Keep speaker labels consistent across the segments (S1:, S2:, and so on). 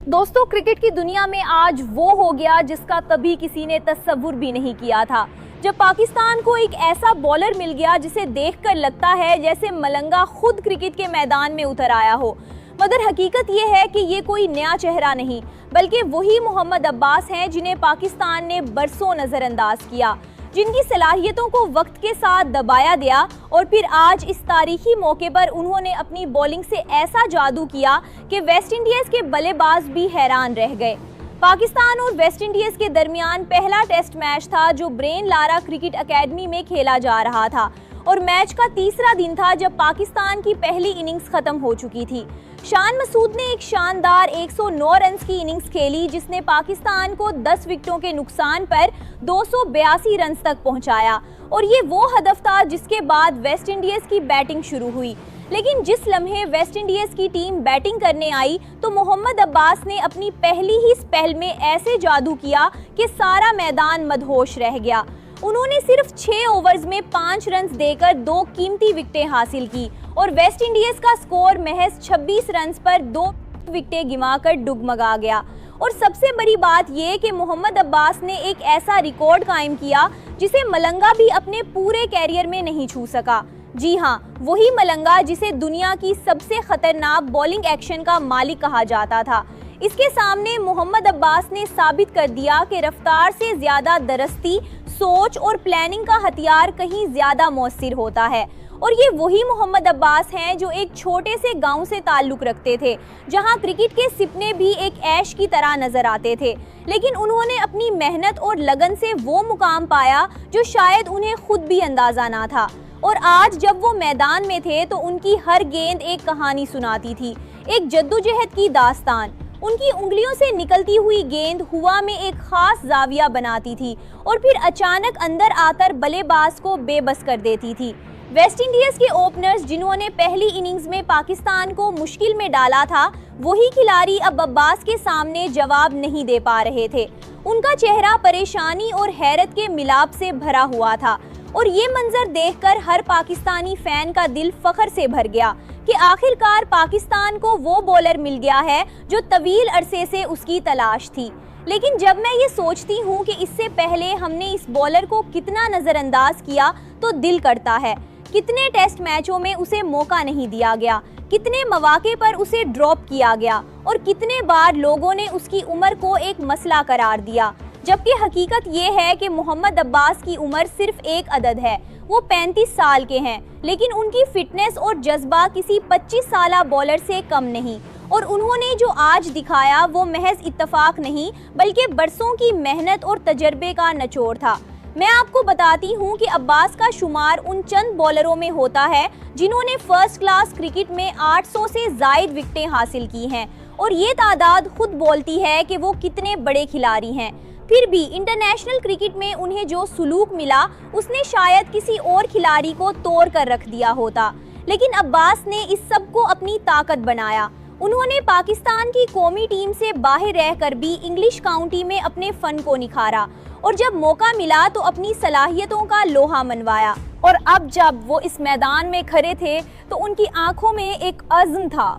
S1: दोस्तों, क्रिकेट की दुनिया में आज वो हो गया जिसका कभी किसी ने तस्वुर भी नहीं किया था। जब पाकिस्तान को एक ऐसा बॉलर मिल गया जिसे देखकर लगता है जैसे मलंगा खुद क्रिकेट के मैदान में उतर आया हो। मगर हकीकत ये है कि ये कोई नया चेहरा नहीं, बल्कि वही मोहम्मद अब्बास हैं जिन्हें पाकिस्तान ने बरसों नजरअंदाज किया, जिनकी सलाहियतों को वक्त के साथ दबाया गया और फिर आज इस तारीखी मौके पर उन्होंने अपनी बॉलिंग से ऐसा जादू किया कि वेस्ट इंडीज के बल्लेबाज भी हैरान रह गए। पाकिस्तान और वेस्ट इंडीज के दरमियान पहला टेस्ट मैच था जो ब्रेन लारा क्रिकेट एकेडमी में खेला जा रहा था और मैच का तीसरा दिन था जब पाकिस्तान की पहली इनिंग्स खत्म हो चुकी थी। शान मसूद ने एक शानदार 109 रन्स की इनिंग्स खेली जिसने पाकिस्तान को 10 विकेटों के नुकसान पर 282 रन्स तक पहुंचाया और ये वो हदफ था जिसके बाद वेस्ट इंडीज की बैटिंग शुरू हुई। लेकिन जिस लम्हे वेस्ट इंडीज की टीम बैटिंग करने आई तो मोहम्मद अब्बास ने अपनी पहली ही स्पेल में ऐसे जादू किया कि सारा मैदान मदहोश रह गया। उन्होंने सिर्फ 6 ओवर्स में 5 रन्स देकर 2 कीमती विकेटें हासिल की और वेस्ट इंडीज का स्कोर महज 26 रन्स पर 2 विकेटें गिंवाकर डुगमगा गया। और सबसे बड़ी बात यह कि मोहम्मद अब्बास ने एक ऐसा रिकॉर्ड कायम किया जिसे मलंगा भी अपने पूरे कैरियर में नहीं छू सका। जी हाँ, वही मलंगा जिसे दुनिया की सबसे खतरनाक बॉलिंग एक्शन का मालिक कहा जाता था। इसके सामने मोहम्मद अब्बास ने साबित कर दिया कि रफ्तार से ज्यादा दरस्ती, सोच और प्लानिंग का हथियार कहीं ज्यादा मौसर होता है। और ये वही मोहम्मद अब्बास हैं जो एक छोटे से गांव से ताल्लुक रखते थे, जहां क्रिकेट के सपने भी एक ऐश की तरह नजर आते थे। लेकिन उन्होंने अपनी मेहनत और लगन से वो मुकाम पाया जो शायद उन्हें खुद भी अंदाजा ना था। और आज जब वो मैदान में थे तो उनकी हर गेंद एक कहानी सुनाती थी, एक जद्दोजहद की दास्तान। उनकी उंगलियों से निकलती हुई गेंद हुआ में एक खास जाविया बनाती थी और फिर अचानक अंदर आकर बल्लेबाज को बेबस कर देती थी। वेस्ट इंडीज के ओपनर्स जिन्होंने पहली इनिंग्स में पाकिस्तान को मुश्किल में डाला था, वही खिलाड़ी अब अब्बास के सामने जवाब नहीं दे पा रहे थे। उनका चेहरा परेशानी और हैरत के मिलाप से भरा हुआ था और ये मंजर देखकर हर पाकिस्तानी फैन का दिल फख्र से भर गया कि आखिरकार पाकिस्तान को वो बॉलर मिल गया है जो तवील अरसे से उसकी तलाश थी। लेकिन जब मैं ये सोचती हूँ कि इससे पहले हमने इस बॉलर को कितना नज़रअंदाज किया तो दिल करता है। कितने टेस्ट मैचों में उसे मौका नहीं दिया गया, कितने मौके पर उसे ड्रॉप किया गया और कितने बार लोगों ने उसकी उम्र को एक मसला करार दिया। जबकि हकीकत ये है कि मोहम्मद अब्बास की उम्र सिर्फ एक अदद है, वो 35 साल के हैं, लेकिन उनकी फिटनेस और जज्बा किसी 25 साला बॉलर से कम नहीं। और उन्होंने जो आज दिखाया वो महज इत्तेफाक नहीं बल्कि बरसों की मेहनत और तजर्बे का निचोड़ था। मैं आपको बताती हूँ कि अब्बास का शुमार उन चंद बॉलरों में होता है जिन्होंने फर्स्ट क्लास क्रिकेट में 800 से ज़ायद विकेटें हासिल की हैं और ये तादाद खुद बोलती है कि वो कितने बड़े खिलाड़ी हैं। फिर भी इंटरनेशनल क्रिकेट में उन्हें जो सुलूक मिला उसने शायद किसी और खिलाड़ी को तोड़ कर रख दिया होता, लेकिन अब्बास ने इस सब को अपनी ताकत बनाया। उन्होंने पाकिस्तान की कौमी टीम से बाहर रहकर भी इंग्लिश काउंटी में अपने फन को निखारा और जब मौका मिला तो अपनी सलाहियतों का लोहा मनवाया। और अब जब वो इस मैदान में खड़े थे तो उनकी आंखों में एक अज़्म था,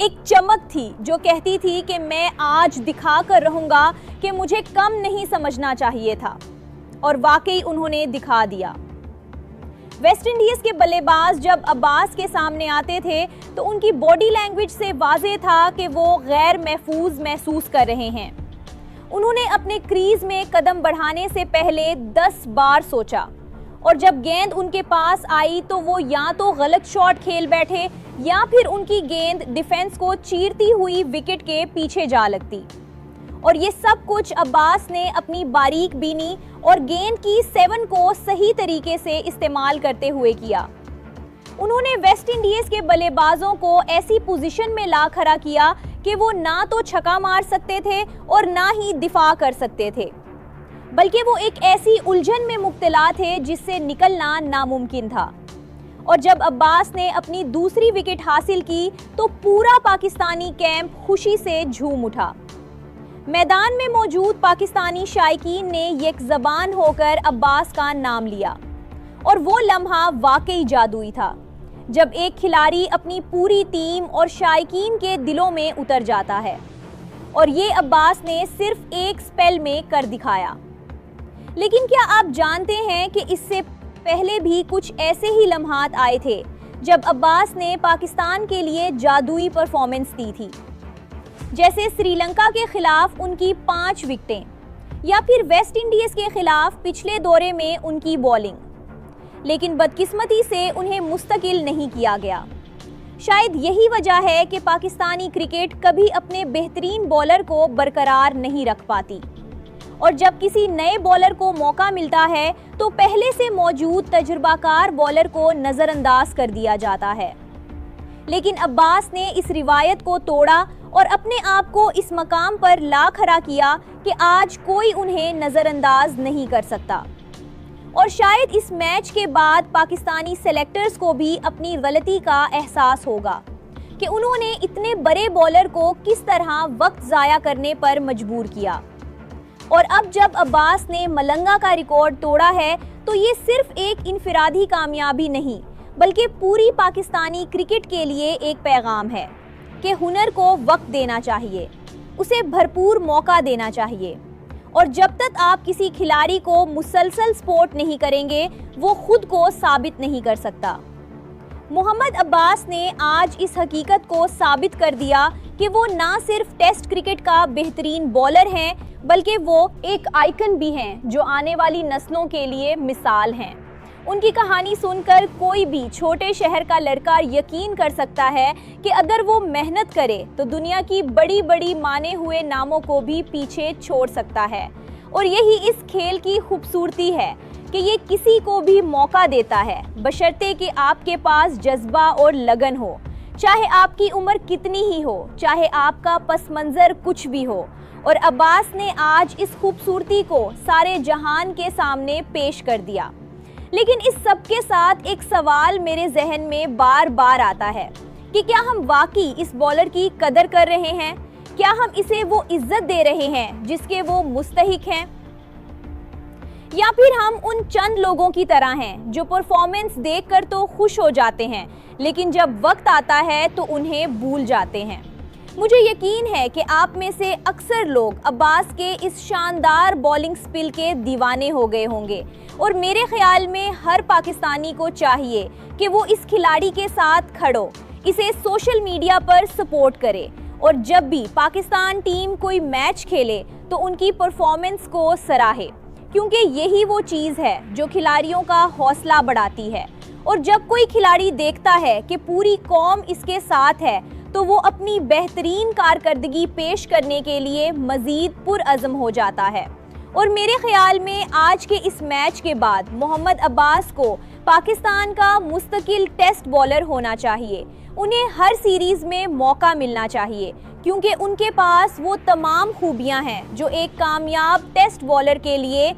S1: एक चमक थी जो कहती थी कि मैं आज दिखा कर रहूंगा कि मुझे कम नहीं समझना चाहिए था। और वाकई उन्होंने दिखा दिया। वेस्ट इंडीज के बल्लेबाज जब अब्बास के सामने आते थे तो उनकी बॉडी लैंग्वेज से वाज़ेह था कि वो गैर महफूज महसूस कर रहे हैं। उन्होंने अपने क्रीज में कदम बढ़ाने से पहले 10 बार सोचा और जब गेंद उनके पास आई तो वो या तो गलत शॉट खेल बैठे या फिर उनकी गेंद डिफेंस को चीरती हुई विकेट के पीछे जा लगती। और ये सब कुछ अब्बास ने अपनी बारीक बीनी और गेंद की 7 को सही तरीके से इस्तेमाल करते हुए किया। उन्होंने वेस्ट इंडीज के बल्लेबाजों को ऐसी पोजीशन में ला खड़ा किया कि वो ना तो छक्का मार सकते थे और ना ही दिफा कर सकते थे, बल्कि वो एक ऐसी उलझन में मुब्तला थे जिससे निकलना नामुमकिन था। और जब अब्बास ने अपनी दूसरी विकेट हासिल की तो पूरा पाकिस्तानी कैंप खुशी से झूम उठा। मैदान में मौजूद पाकिस्तानी शायकीन ने यकज़बान होकर अब्बास का नाम लिया और वो लम्हा वाकई जादुई था। جب ایک کھلاڑی اپنی پوری ٹیم اور شائقین کے دلوں میں اتر جاتا ہے، اور یہ عباس نے صرف ایک سپیل میں کر دکھایا۔ لیکن کیا آپ جانتے ہیں کہ اس سے پہلے بھی کچھ ایسے ہی لمحات آئے تھے جب عباس نے پاکستان کے لیے جادوئی پرفارمنس دی تھی، جیسے سری لنکا کے خلاف ان کی 5 وکٹیں یا پھر ویسٹ انڈیز کے خلاف پچھلے دورے میں ان کی بولنگ، لیکن بدقسمتی سے انہیں مستقل نہیں کیا گیا۔ شاید یہی وجہ ہے کہ پاکستانی کرکٹ کبھی اپنے بہترین بولر کو برقرار نہیں رکھ پاتی، اور جب کسی نئے بولر کو موقع ملتا ہے تو پہلے سے موجود تجربہ کار بولر کو نظر انداز کر دیا جاتا ہے۔ لیکن عباس نے اس روایت کو توڑا اور اپنے آپ کو اس مقام پر لا کھڑا کیا کہ آج کوئی انہیں نظر انداز نہیں کر سکتا۔ اور شاید اس میچ کے بعد پاکستانی سیلیکٹرز کو بھی اپنی غلطی کا احساس ہوگا کہ انہوں نے اتنے بڑے بولر کو کس طرح وقت ضائع کرنے پر مجبور کیا۔ اور اب جب عباس نے ملنگا کا ریکارڈ توڑا ہے تو یہ صرف ایک انفرادی کامیابی نہیں بلکہ پوری پاکستانی کرکٹ کے لیے ایک پیغام ہے کہ ہنر کو وقت دینا چاہیے، اسے بھرپور موقع دینا چاہیے، اور جب تک آپ کسی کھلاڑی کو مسلسل سپورٹ نہیں کریں گے وہ خود کو ثابت نہیں کر سکتا۔ محمد عباس نے آج اس حقیقت کو ثابت کر دیا کہ وہ نہ صرف ٹیسٹ کرکٹ کا بہترین بولر ہیں بلکہ وہ ایک آئیکن بھی ہیں جو آنے والی نسلوں کے لیے مثال ہیں۔ ان کی کہانی سن کر کوئی بھی چھوٹے شہر کا لڑکا یقین کر سکتا ہے کہ اگر وہ محنت کرے تو دنیا کی بڑی بڑی مانے ہوئے ناموں کو بھی پیچھے چھوڑ سکتا ہے۔ اور یہی اس کھیل کی خوبصورتی ہے کہ یہ کسی کو بھی موقع دیتا ہے، بشرطے کہ آپ کے پاس جذبہ اور لگن ہو، چاہے آپ کی عمر کتنی ہی ہو، چاہے آپ کا پس منظر کچھ بھی ہو۔ اور عباس نے آج اس خوبصورتی کو سارے جہان کے سامنے پیش کر دیا۔ لیکن اس سب کے ساتھ ایک سوال میرے ذہن میں بار بار آتا ہے کہ کیا ہم واقعی اس بولر کی قدر کر رہے ہیں؟ کیا ہم اسے وہ عزت دے رہے ہیں جس کے وہ مستحق ہیں؟ یا پھر ہم ان چند لوگوں کی طرح ہیں جو پرفارمنس دیکھ کر تو خوش ہو جاتے ہیں لیکن جب وقت آتا ہے تو انہیں بھول جاتے ہیں؟ مجھے یقین ہے کہ آپ میں سے اکثر لوگ عباس کے اس شاندار بولنگ سپل کے دیوانے ہو گئے ہوں گے، اور میرے خیال میں ہر پاکستانی کو چاہیے کہ وہ اس کھلاڑی کے ساتھ کھڑو، اسے سوشل میڈیا پر سپورٹ کرے، اور جب بھی پاکستان ٹیم کوئی میچ کھیلے تو ان کی پرفارمنس کو سراہے، کیونکہ یہی وہ چیز ہے جو کھلاڑیوں کا حوصلہ بڑھاتی ہے۔ اور جب کوئی کھلاڑی دیکھتا ہے کہ پوری قوم اس کے ساتھ ہے تو وہ اپنی بہترین کارکردگی پیش کرنے کے لیے مزید پرعزم ہو جاتا ہے۔ اور میرے خیال میں آج کے اس میچ کے بعد محمد عباس کو پاکستان کا مستقل ٹیسٹ بولر ہونا چاہیے، انہیں ہر سیریز میں موقع ملنا چاہیے، کیونکہ ان کے پاس وہ تمام خوبیاں ہیں جو ایک کامیاب ٹیسٹ بولر کے لیے